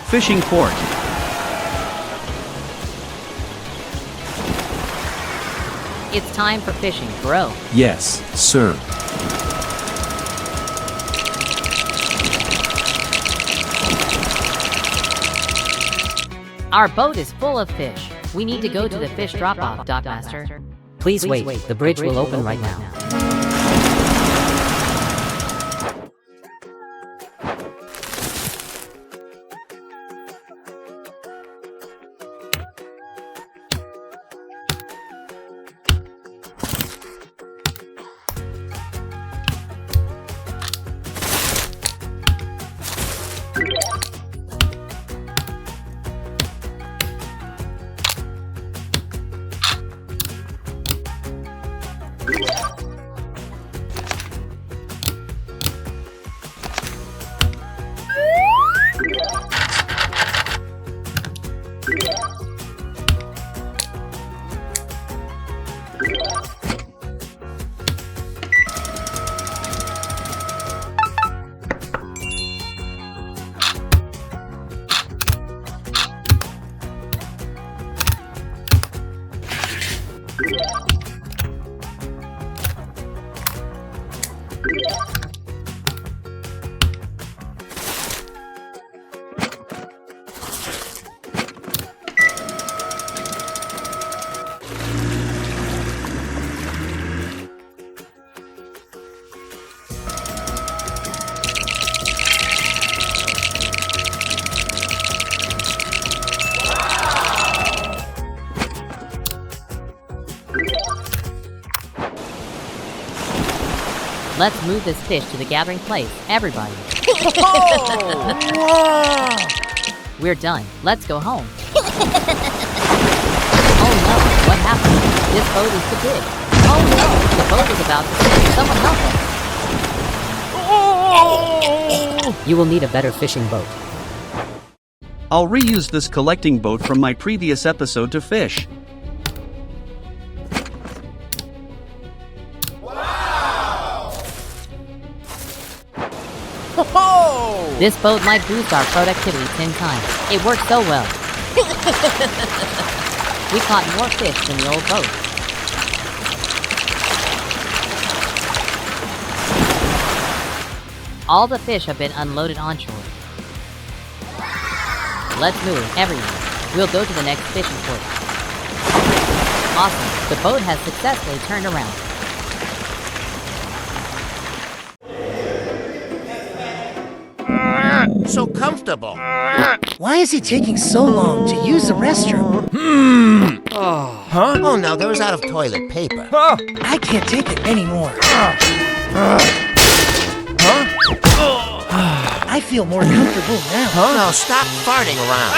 Fishing port. It's time for fishing, bro. Yes, sir. Our boat is full of fish. We need to go to the fish drop-off, Dockmaster. Please wait, the bridge will open right now. Let's move this fish to the gathering place, everybody. We're done. Let's go home. Oh no, what happened? This boat is too big. Oh no, the boat is about to sink. Someone help us. You will need a better fishing boat. I'll reuse this collecting boat from my previous episode to fish. This boat might boost our productivity 10 times. It worked so well. We caught more fish than the old boat. All the fish have been unloaded onshore. Let's move, everyone. We'll go to the next fishing port. Awesome. The boat has successfully turned around. So comfortable. Why is he taking so long to use the restroom? Oh no, there was out of toilet paper. I can't take it anymore. I feel more comfortable now. No, stop farting around.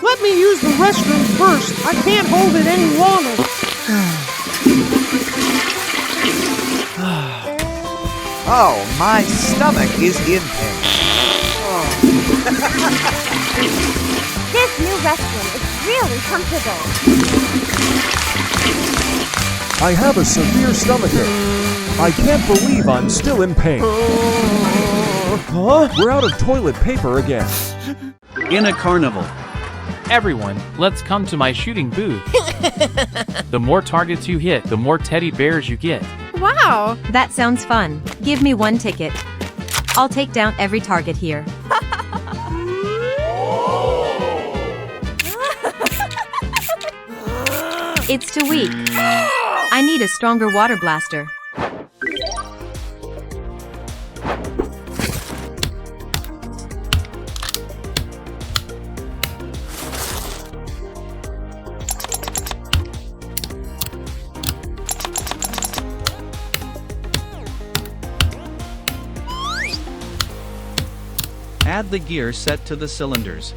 Let me use the restroom first. I can't hold it any longer. Oh, my stomach is in pain. This new restroom is really comfortable. I have a severe stomachache. I can't believe I'm still in pain. We're out of toilet paper again. In a carnival. Everyone, let's come to my shooting booth. The more targets you hit, the more teddy bears you get. Wow! That sounds fun. Give me one ticket. I'll take down every target here. It's too weak. I need a stronger water blaster. Add the gear set to the cylinders.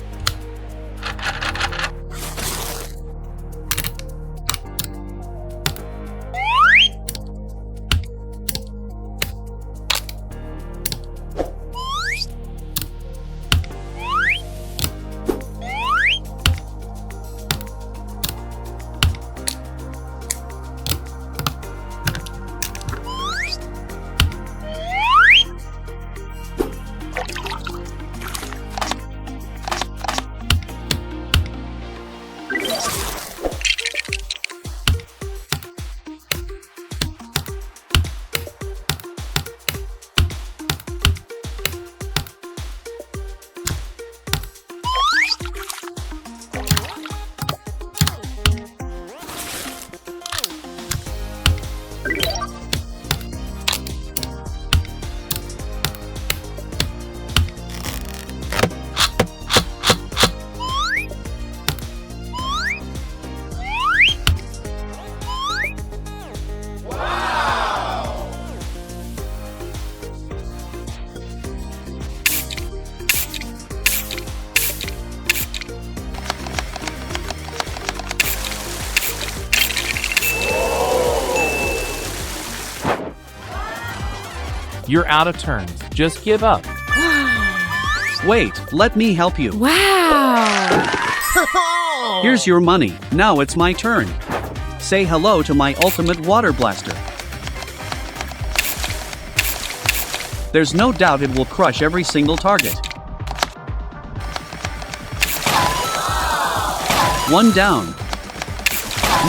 You're out of turns. Just give up. Wait, let me help you. Wow! Here's your money. Now it's my turn. Say hello to my ultimate water blaster. There's no doubt it will crush every single target. One down.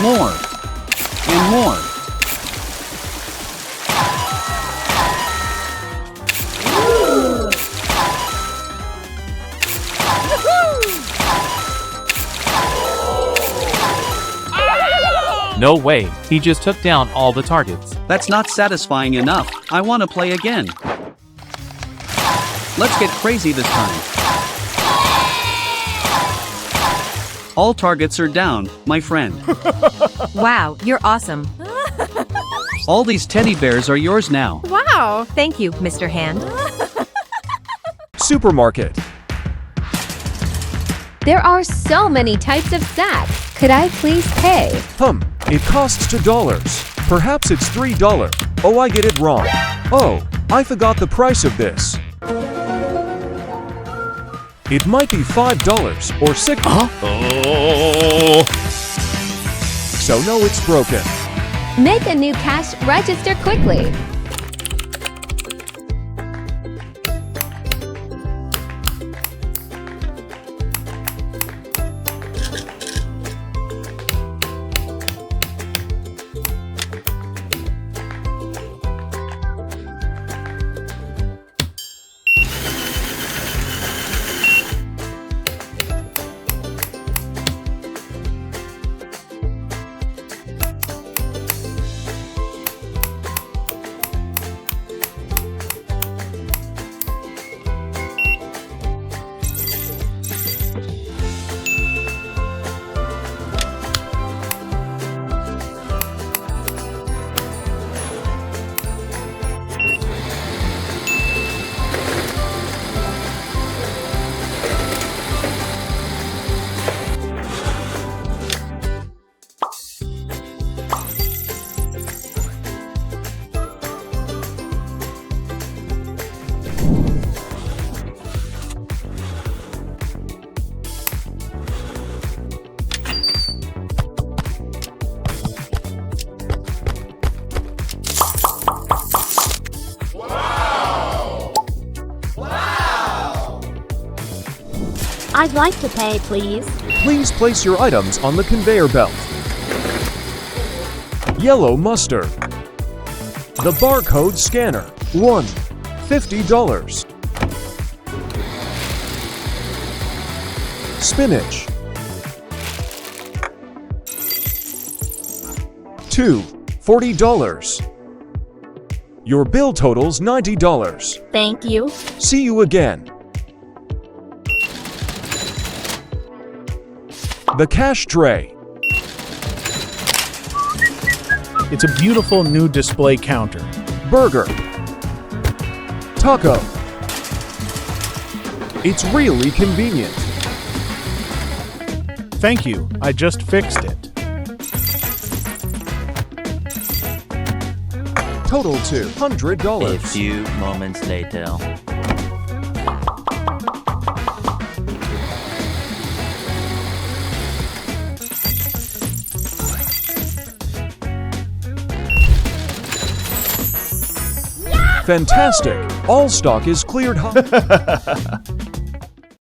More. And more. No way, he just took down all the targets. That's not satisfying enough. I want to play again. Let's get crazy this time. All targets are down, my friend. Wow, you're awesome. All these teddy bears are yours now. Wow! Thank you, Mr. Hand. Supermarket. There are so many types of snacks. Could I please pay? It costs $2. Perhaps it's $3. Oh, I get it wrong. Oh, I forgot the price of this. It might be $5 or $6. Oh. So no, it's broken. Make a new cash register quickly. I'd like to pay, please. Please place your items on the conveyor belt. Yellow mustard. The barcode scanner. $50. Spinach. 2. $40. Your bill totals $90. Thank you. See you again. The cash tray. It's a beautiful new display counter. Burger. Taco. It's really convenient. Thank you, I just fixed it. Total $200. A few moments later. Fantastic! All stock is cleared.